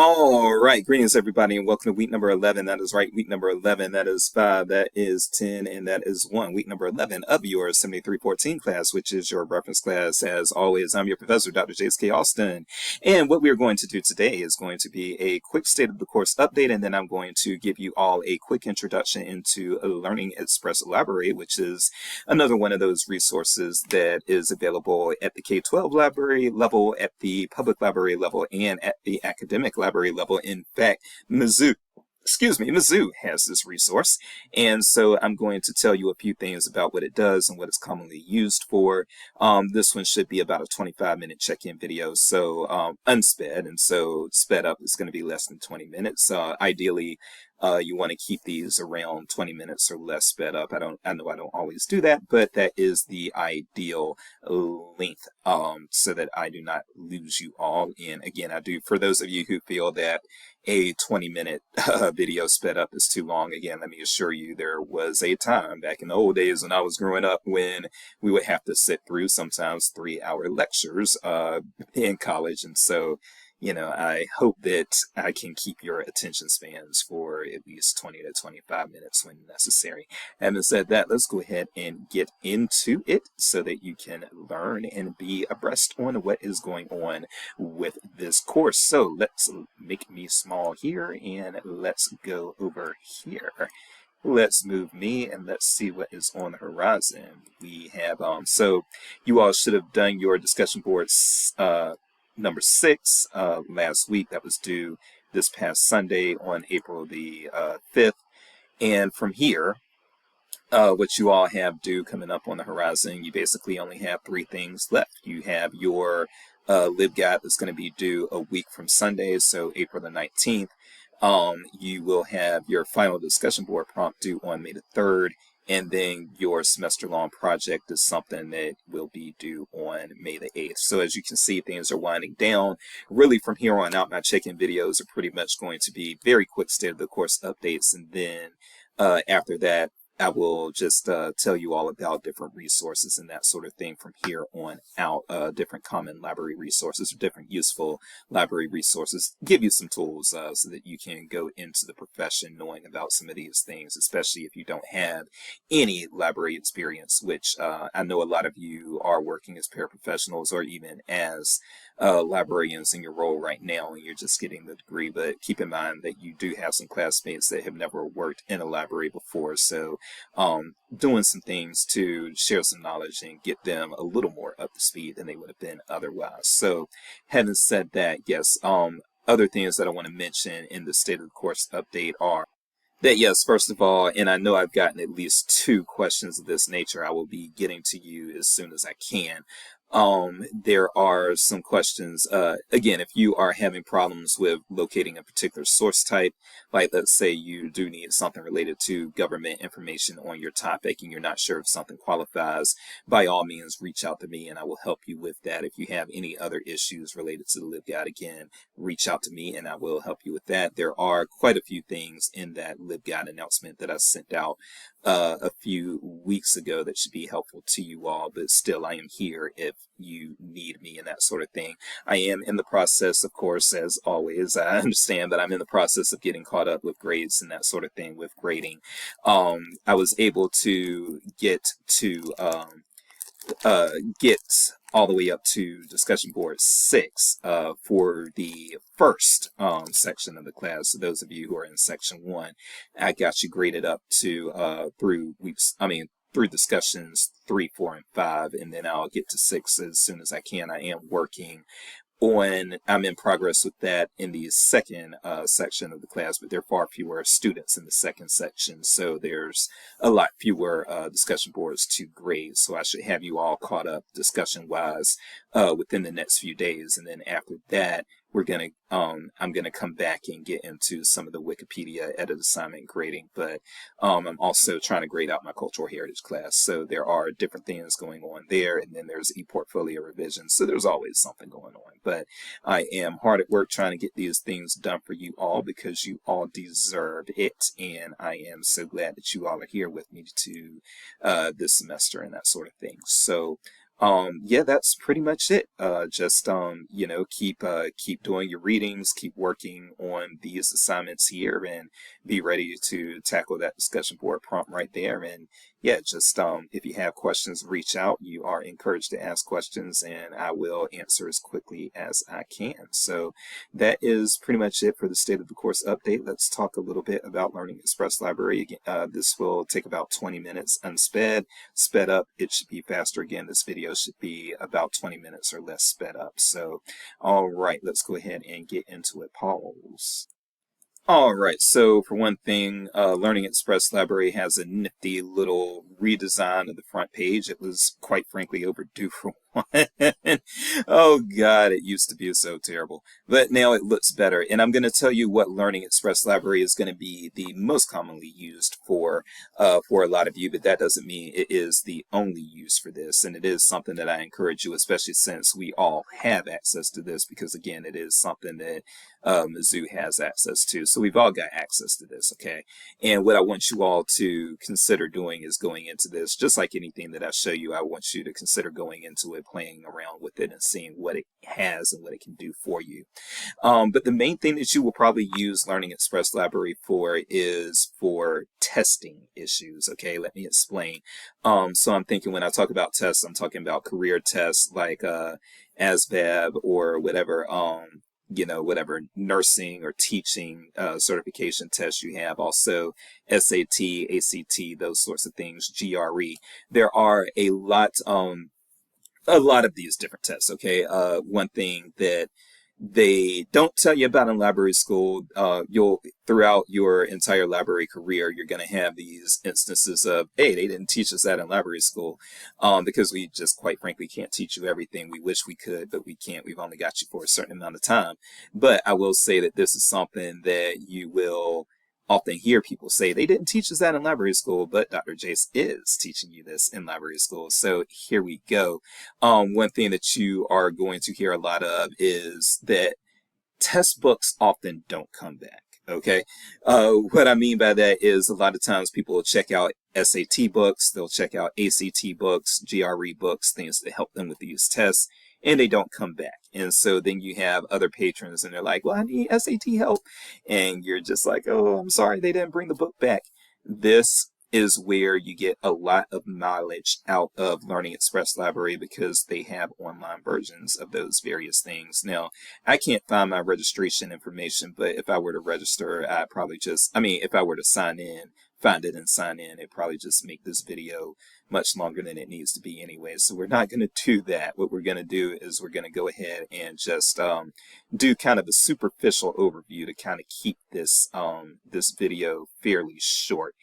All right, greetings everybody, and welcome to week number 11. That is right, week number 11. That is 5, that is 10, and that is 1. Week number 11 of your 7314 class, which is your reference class. As always, I'm your professor, Dr. J.S.K. Austin. And what we are going to do today is going to be a quick state of the course update, and then I'm going to give you all a quick introduction into Learning Express Library, which is another one of those resources that is available at the K-12 library level, at the public library level, and at the academic library level. In fact, Mizzou has this resource. And so I'm going to tell you a few things about what it does and what it's commonly used for. This one should be about a 25-minute check-in video, so unsped, and so sped up is going to be less than 20 minutes. Ideally, you want to keep these around 20 minutes or less sped up. I know I don't always do that, but that is the ideal length, so that I do not lose you all. And again, I do, for those of you who feel that a 20-minute video sped up is too long, again, let me assure you, there was a time back in the old days when I was growing up when we would have to sit through sometimes 3-hour lectures in college. And so, I hope that I can keep your attention spans for at least 20 to 25 minutes when necessary. Having said that, let's go ahead and get into it so that you can learn and be abreast on what is going on with this course. So let's make me small here and let's go over here. Let's move me and let's see what is on the horizon. We have, so you all should have done your discussion boards, number 6 last week. That was due this past Sunday on April the 5th. And from here, what you all have due coming up on the horizon, you basically only have 3 things left. You have your LibGuide that's going to be due a week from Sunday, so April the 19th. You will have your final discussion board prompt due on May the 3rd. And then your semester-long project is something that will be due on May the 8th. So as you can see, things are winding down. Really, from here on out, my check-in videos are pretty much going to be very quick state-of-the-course updates. And then after that, I will just tell you all about different resources and that sort of thing from here on out, different common library resources or different useful library resources, give you some tools so that you can go into the profession knowing about some of these things, especially if you don't have any library experience, which I know a lot of you are working as paraprofessionals or even as librarians in your role right now, and you're just getting the degree. But keep in mind that you do have some classmates that have never worked in a library before, so doing some things to share some knowledge and get them a little more up to speed than they would have been otherwise. So having said that, yes, other things that I want to mention in the state of the course update are that, yes, first of all, and I know I've gotten at least 2 questions of this nature, I will be getting to you as soon as I can. There are some questions, again, if you are having problems with locating a particular source type, like let's say you do need something related to government information on your topic and you're not sure if something qualifies, by all means reach out to me and I will help you with that. If you have any other issues related to the LibGuide, again, reach out to me and I will help you with that. There are quite a few things in that LibGuide announcement that I sent out a few weeks ago that should be helpful to you all, but still I am here if you need me and that sort of thing. I am in the process, of course, as always, I understand that I'm in the process of getting caught up with grades and that sort of thing with grading. I was able to get all the way up to discussion board 6 for the first section of the class. So those of you who are in section 1, I got you graded up to through discussions 3, 4, and 5, and then I'll get to 6 as soon as I can. I am working I'm in progress with that in the second section of the class, but there are far fewer students in the second section, so there's a lot fewer discussion boards to grade. So I should have you all caught up discussion-wise within the next few days, and then after that, I'm gonna come back and get into some of the Wikipedia edit assignment grading, but I'm also trying to grade out my cultural heritage class. So there are different things going on there, and then there's e-portfolio revision. So there's always something going on, but I am hard at work trying to get these things done for you all because you all deserve it, and I am so glad that you all are here with me to this semester and that sort of thing. So Yeah, that's pretty much it. Just keep doing your readings, keep working on these assignments here, and be ready to tackle that discussion board prompt right there. And yeah, just if you have questions, reach out. You are encouraged to ask questions, and I will answer as quickly as I can. So that is pretty much it for the state of the course update. Let's talk a little bit about Learning Express Library. Again, this will take about 20 minutes unsped. Sped up, it should be faster. Again, this video should be about 20 minutes or less sped up. So, all right, let's go ahead and get into it. Pause. All right, so for one thing, Learning Express Library has a nifty little redesign of the front page. It was quite frankly overdue for one. Oh God, it used to be so terrible. But now it looks better. And I'm going to tell you what Learning Express Library is going to be the most commonly used for a lot of you, but that doesn't mean it is the only use for this. And it is something that I encourage you, especially since we all have access to this, because again, it is something that Mizzou has access to. So we've all got access to this, okay? And what I want you all to consider doing is going into this, just like anything that I show you, I want you to consider going into it, playing around with it, and seeing what it has and what it can do for you. But the main thing that you will probably use Learning Express Library for is for testing issues, okay? Let me explain. So I'm thinking when I talk about tests, I'm talking about career tests like ASVAB or whatever, whatever nursing or teaching certification tests you have. Also SAT, ACT, those sorts of things, GRE. There are a lot of these different tests, okay? One thing that they don't tell you about in library school, you'll throughout your entire library career, you're going to have these instances of, hey, they didn't teach us that in library school, because we just quite frankly can't teach you everything. We wish we could, but we can't. We've only got you for a certain amount of time. But I will say that this is something that you will often hear people say, they didn't teach us that in library school, but Dr. Jace is teaching you this in library school. So here we go. One thing that you are going to hear a lot of is that test books often don't come back. Okay. What I mean by that is a lot of times people will check out SAT books, they'll check out ACT books, GRE books, things that help them with these tests, and they don't come back. And so then you have other patrons and they're like, well, I need SAT help. And you're just like, oh, I'm sorry, they didn't bring the book back. This is where you get a lot of knowledge out of Learning Express Library because they have online versions of those various things. Now, I can't find my registration information, but if I were to register, if I were to sign in, find it and sign in, it'd probably just make this video much longer than it needs to be anyway. So we're not going to do that. What we're going to do is we're going to go ahead and just do kind of a superficial overview to kind of keep this video fairly short.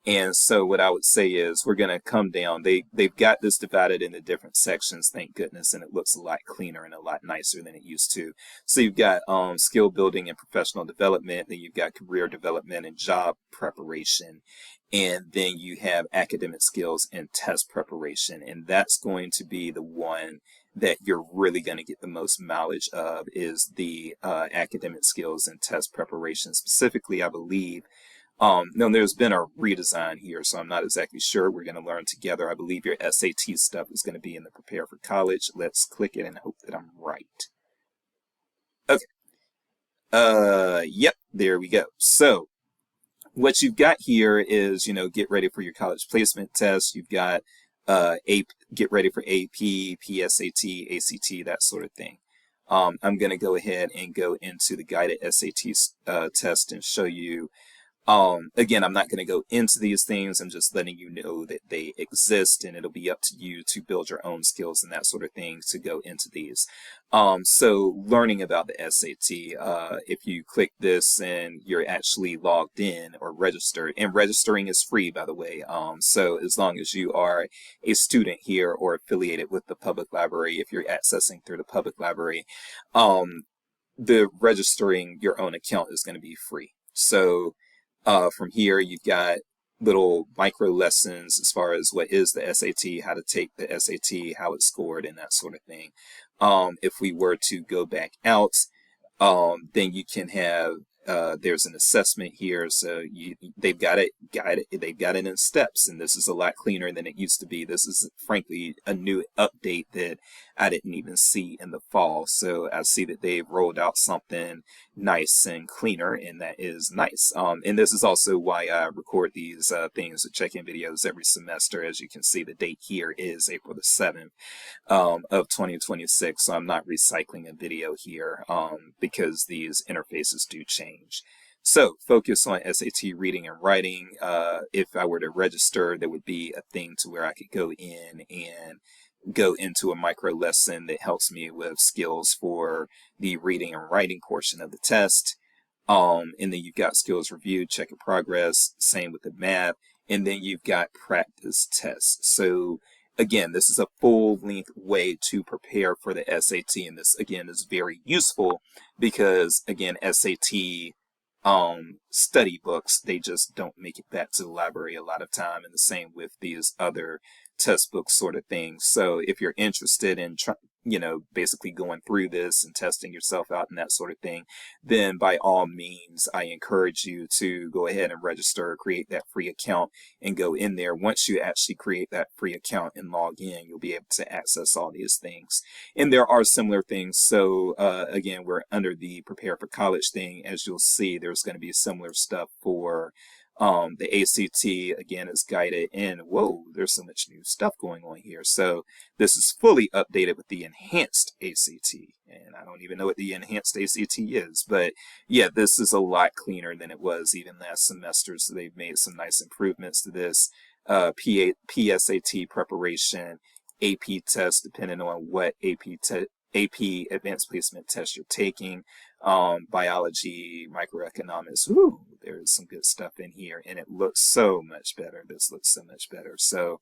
And so what I would say is we're going to come down. They've got this divided into different sections, thank goodness, and it looks a lot cleaner and a lot nicer than it used to. So you've got skill building and professional development, then you've got career development and job preparation, and then you have academic skills and test preparation. And that's going to be the one that you're really going to get the most mileage of is the academic skills and test preparation. Specifically, I believe no, there's been a redesign here, so I'm not exactly sure. We're going to learn together. I believe your SAT stuff is going to be in the Prepare for College. Let's click it and hope that I'm right. Okay. Yep, there we go. So what you've got here is, get ready for your college placement test. You've got get ready for AP, PSAT, ACT, that sort of thing. I'm going to go ahead and go into the guided SAT test and show you. Again, I'm not going to go into these things. I'm just letting you know that they exist, and it'll be up to you to build your own skills and that sort of thing to go into these. So learning about the SAT, if you click this and you're actually logged in or registered, and registering is free, by the way. So as long as you are a student here or affiliated with the public library, if you're accessing through the public library, the registering your own account is going to be free. So from here, you've got little micro lessons as far as what is the SAT, how to take the SAT, how it's scored, and that sort of thing. If we were to go back out, then you can have there's an assessment here, so they've got it guided. They've got it in steps, and this is a lot cleaner than it used to be. This is frankly a new update that I didn't even see in the fall. So I see that they've rolled out something nice and cleaner, and that is nice. And this is also why I record these things with check-in videos every semester. As you can see, the date here is April the 7th of 2026. So I'm not recycling a video here because these interfaces do change. So focus on SAT reading and writing. If I were to register, there would be a thing to where I could go in and go into a micro lesson that helps me with skills for the reading and writing portion of the test. And then you've got skills review, check your progress, same with the math, and then you've got practice tests. So again, this is a full-length way to prepare for the SAT, and this again is very useful because again, SAT study books, they just don't make it back to the library a lot of time, and the same with these other test book sort of things. So if you're interested in basically going through this and testing yourself out and that sort of thing, then by all means, I encourage you to go ahead and register, create that free account, and go in there. Once you actually create that free account and log in, you'll be able to access all these things. And there are similar things. So again, we're under the Prepare for College thing. As you'll see, there's going to be similar stuff for the ACT. Again, is guided, and whoa, there's so much new stuff going on here. So this is fully updated with the enhanced ACT, and I don't even know what the enhanced ACT is, but yeah, this is a lot cleaner than it was even last semester. So they've made some nice improvements to this. PSAT preparation, AP test, depending on what AP advanced placement test you're taking, biology, microeconomics. Ooh, there's some good stuff in here, and it looks so much better. This looks so much better. So,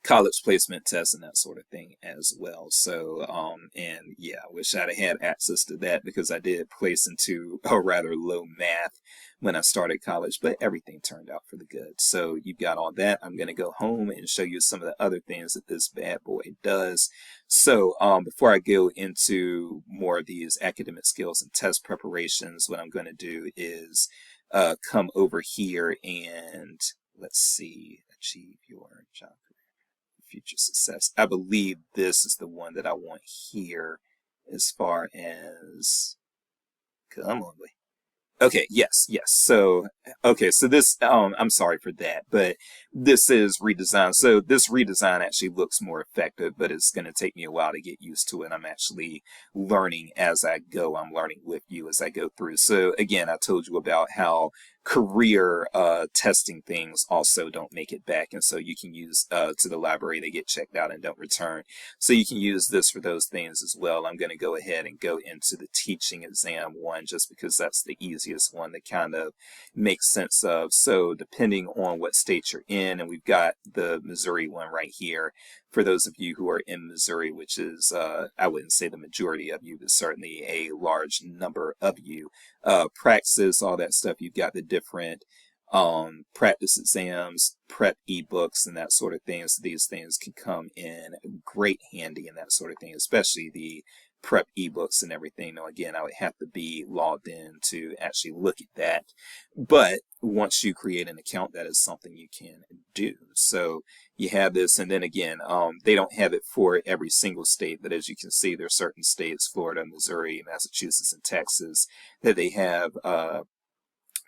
college placement tests and that sort of thing as well. So, and yeah, I wish I'd had access to that because I did place into a rather low math when I started college, but everything turned out for the good. So you've got all that. I'm going to go home and show you some of the other things that this bad boy does. So, before I go into more of these academic skills and test preparations, what I'm going to do is, come over here and let's see, achieve your job future success. I believe this is the one that I want here as far as, come on, boy. Okay, yes. So, okay, so this, I'm sorry for that, but this is redesigned. So this redesign actually looks more effective, but it's going to take me a while to get used to it. I'm actually learning as I go. I'm learning with you as I go through. So again, I told you about how career testing things also don't make it back, and so you can use to the library, they get checked out and don't return. So you can use this for those things as well. I'm going to go ahead and go into the teaching exam one just because that's the easiest one to kind of make sense of. So depending on what state you're in, and we've got the Missouri one right here. For those of you who are in Missouri, which is, I wouldn't say the majority of you, but certainly a large number of you, practices, all that stuff, you've got the different practice exams, prep ebooks, and that sort of thing. So these things can come in great handy and that sort of thing, especially the prep ebooks and everything. Now, again, I would have to be logged in to actually look at that. But once you create an account, that is something you can do. So you have this, and then again, they don't have it for every single state, but as you can see, there are certain states, Florida, Missouri, Massachusetts, and Texas, that they have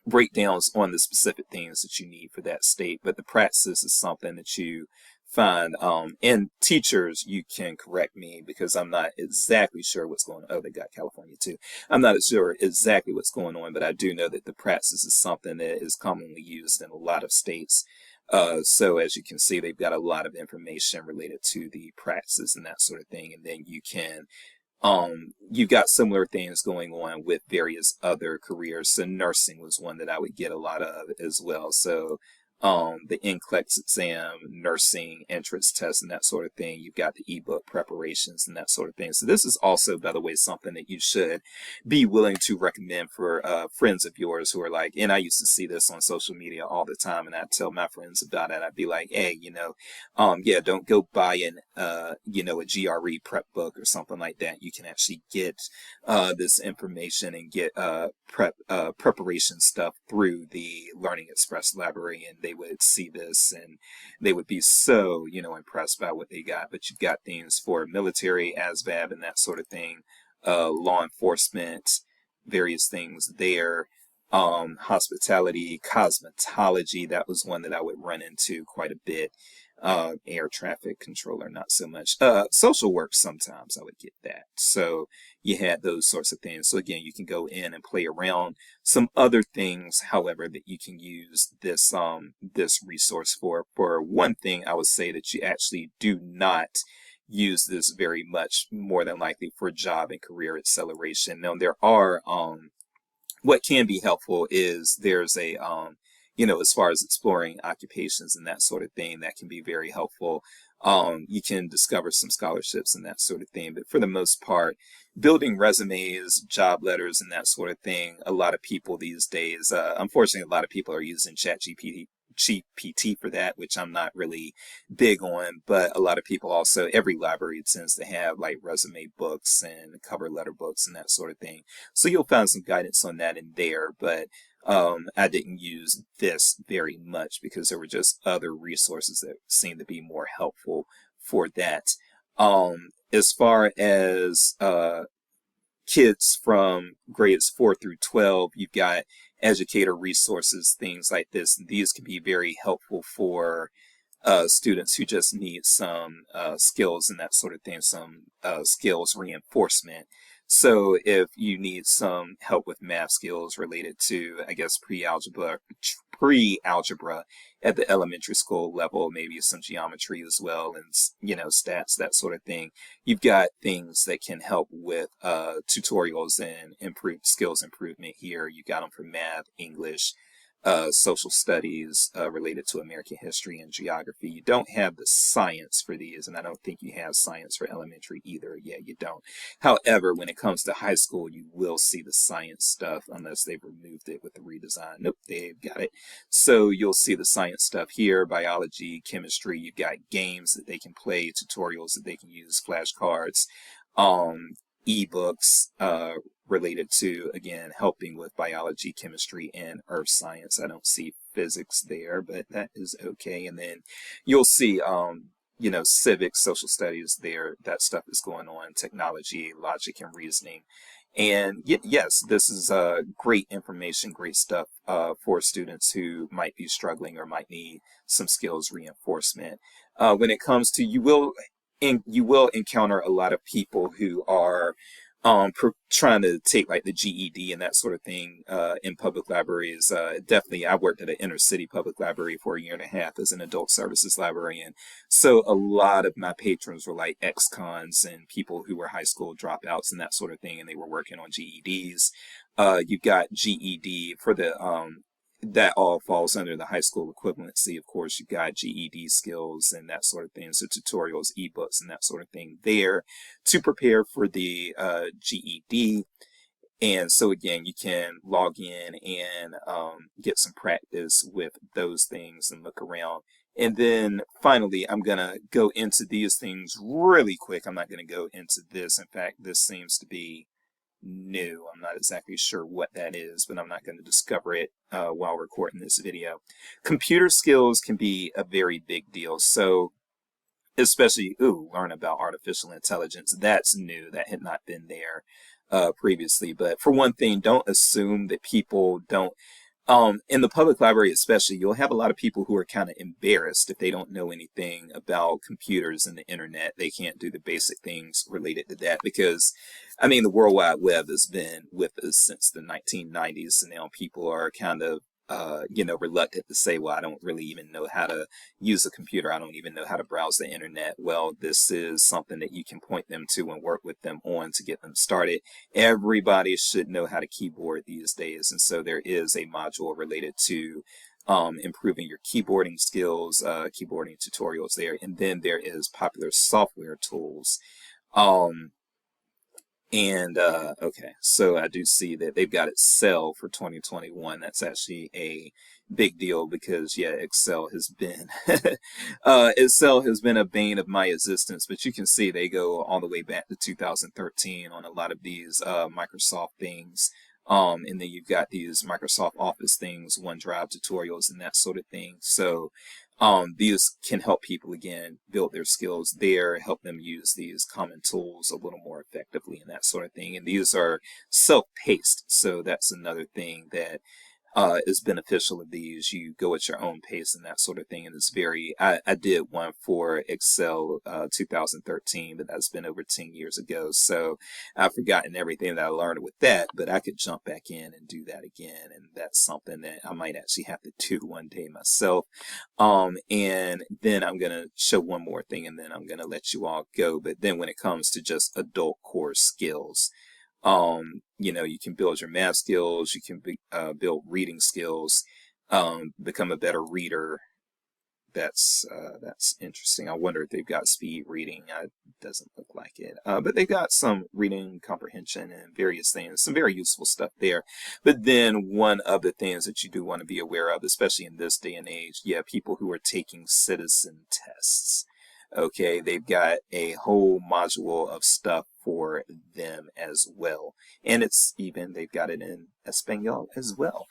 breakdowns on the specific things that you need for that state. But the practices is something that you find, and teachers, you can correct me because I'm not exactly sure what's going on. Oh, they got California too. I'm not sure exactly what's going on, but I do know that the practice is something that is commonly used in a lot of states. So as you can see, they've got a lot of information related to the practices and that sort of thing. And then you can, you've got similar things going on with various other careers. So nursing was one that I would get a lot of as well. So, the NCLEX exam, nursing entrance test, and that sort of thing. You've got the ebook preparations and that sort of thing. So this is also, by the way, something that you should be willing to recommend for friends of yours who are like, and I used to see this on social media all the time, and I'd tell my friends about it. I'd be like, hey, yeah, don't go buying, a GRE prep book or something like that. You can actually get this information and get preparation stuff through the Learning Express library, and they would see this and they would be so, impressed by what they got. But you've got things for military, ASVAB, and that sort of thing, law enforcement, various things there. Hospitality, cosmetology, that was one that I would run into quite a bit. Air traffic controller, not so much. Social work, sometimes I would get that. So you had those sorts of things. So again, you can go in and play around. Some other things, however, that you can use this resource for. For one thing, I would say that you actually do not use this very much, more than likely for job and career acceleration. Now there are what can be helpful is there's a as far as exploring occupations and that sort of thing, that can be very helpful. You can discover some scholarships and that sort of thing, but for the most part, building resumes, job letters, and that sort of thing, a lot of people these days, unfortunately, a lot of people are using ChatGPT for that, which I'm not really big on, but a lot of people also, every library tends to have like resume books and cover letter books and that sort of thing. So you'll find some guidance on that in there, but I didn't use this very much because there were just other resources that seemed to be more helpful for that. As far as kids from grades 4 through 12, you've got educator resources, things like this. These can be very helpful for students who just need some skills and that sort of thing, some skills reinforcement. So if you need some help with math skills related to, I guess, pre-algebra at the elementary school level, maybe some geometry as well, and stats, that sort of thing, you've got things that can help with tutorials and improved skills improvement here. You got them for math, English, social studies related to American history and geography. You don't have the science for these, and I don't think you have science for elementary either. Yeah, you don't. However, when it comes to high school, you will see the science stuff unless they've removed it with the redesign. Nope, they've got it. So you'll see the science stuff here, biology, chemistry. You've got games that they can play, tutorials that they can use, flashcards, ebooks related to, again, helping with biology, chemistry, and earth science. I don't see physics there, but that is okay. And then you'll see, civics, social studies there. That stuff is going on, technology, logic, and reasoning. And yes, this is great information, great stuff for students who might be struggling or might need some skills reinforcement. When it comes to, you will encounter a lot of people who are trying to take like the GED and that sort of thing in public libraries. Definitely, I worked at an inner city public library for a year and a half as an adult services librarian. So a lot of my patrons were like ex-cons and people who were high school dropouts and that sort of thing, and they were working on GEDs. You've got GED for the that all falls under the high school equivalency. Of course, you've got GED skills and that sort of thing, so tutorials, ebooks, and that sort of thing there to prepare for the GED. And so again, you can log in and get some practice with those things and look around. And then finally, I'm going to go into these things really quick. I'm not going to go into this. In fact, this seems to be new. I'm not exactly sure what that is, but I'm not going to discover it while recording this video. Computer skills can be a very big deal. So especially, learn about artificial intelligence. That's new. That had not been there previously. But for one thing, don't assume that people don't. In the public library especially, you'll have a lot of people who are kind of embarrassed if they don't know anything about computers and the internet. They can't do the basic things related to that because, I mean, the World Wide Web has been with us since the 1990s, and now people are kind of reluctant to say, well, I don't really even know how to use a computer. I don't even know how to browse the internet. Well, this is something that you can point them to and work with them on to get them started. Everybody should know how to keyboard these days. And so there is a module related to improving your keyboarding skills, keyboarding tutorials there. And then there is popular software tools. Um, okay, so I do see that they've got Excel for 2021. That's actually a big deal because yeah, Excel has been Excel has been a bane of my existence. But you can see they go all the way back to 2013 on a lot of these Microsoft things. And then you've got these Microsoft Office things, OneDrive tutorials, and that sort of thing. So these can help people, again, build their skills there, help them use these common tools a little more effectively and that sort of thing. And these are self-paced, so that's another thing that is beneficial of these. You go at your own pace and that sort of thing. And it's very, I did one for Excel 2013, but that's been over 10 years ago. So I've forgotten everything that I learned with that, but I could jump back in and do that again. And that's something that I might actually have to do one day myself. And then I'm going to show one more thing and then I'm going to let you all go. But then when it comes to just adult core skills, you can build your math skills, you can build reading skills, become a better reader. That's interesting. I wonder if they've got speed reading. It doesn't look like it. But they've got some reading comprehension and various things, some very useful stuff there. But then one of the things that you do want to be aware of, especially in this day and age, people who are taking citizen tests. Okay, they've got a whole module of stuff for them as well. And they've got it in Espanol as well.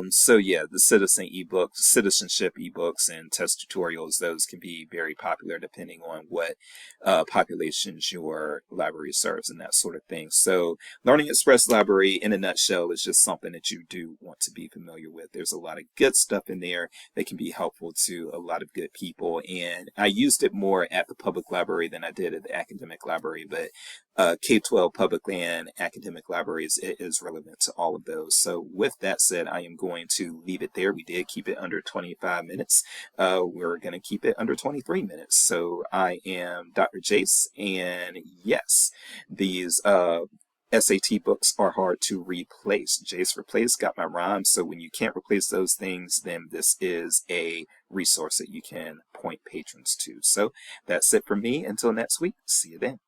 So yeah, the citizenship ebooks and test tutorials, those can be very popular depending on what populations your library serves and that sort of thing. So Learning Express Library in a nutshell is just something that you do want to be familiar with. There's a lot of good stuff in there that can be helpful to a lot of good people. And I used it more at the public library than I did at the academic library, but K-12 public and academic libraries, it is relevant to all of those. So with that said, I am going to leave it there. We did keep it under 25 minutes. We're going to keep it under 23 minutes. So I am Dr. Jace, and yes, these SAT books are hard to replace. Jace Replace got my rhyme, so when you can't replace those things, then this is a resource that you can point patrons to. So that's it for me. Until next week, see you then.